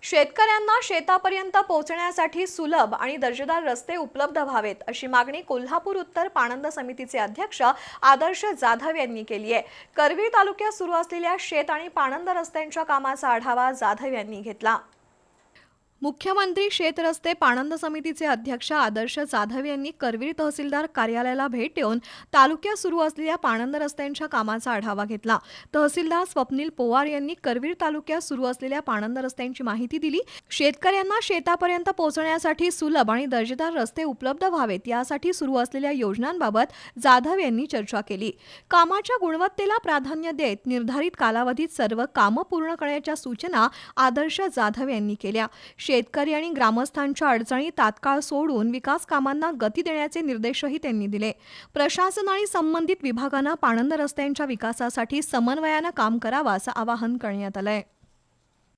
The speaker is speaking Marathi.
शेतकऱ्यांना शेतापर्यंत पोहोचण्यासाठी सुलभ आणि दर्जेदार रस्ते उपलब्ध व्हावेत अशी मागणी कोल्हापूर उत्तर पाणंद समितीचे अध्यक्ष आदर्श जाधव यांनी केली आहे। करवीर तालुक्यात सुरू असलेल्या शेत आणि पाणंद रस्त्यांच्या कामाचा आढावा जाधव यांनी घेतला। मुख्यमंत्री शेत रस्ते पाणंद समितीचे अध्यक्ष आदर्श जाधव यांनी करवीर तहसीलदार कार्यालयाला भेट देऊन तालुक्यात सुरू असलेल्या पाणंद रस्त्यांच्या कामाचा आढावा घेतला। तहसीलदार स्वप्नील पोवार यांनी करवीर तालुक्यात सुरू असलेल्या पाणंद रस्त्यांची माहिती दिली। शेतकऱ्यांना शेतापर्यंत पोहोचण्यासाठी सुलभ आणि दर्जेदार रस्ते उपलब्ध व्हावेत यासाठी सुरू असलेल्या योजनांबाबत जाधव यांनी चर्चा केली। कामाच्या गुणवत्तेला प्राधान्य देत निर्धारित कालावधीत सर्व कामं पूर्ण करण्याच्या सूचना आदर्श जाधव यांनी केल्या। शेतकरी आणि ग्रामस्थांच्या अडचणी तात्काळ सोडून विकास कामांना गती देण्याचे निर्देशही त्यांनी दिले। प्रशासन आणि संबंधित विभागांना पाणंद रस्त्यांच्या विकासासाठी समन्वयाने काम करावं असं आवाहन करण्यात आलंय।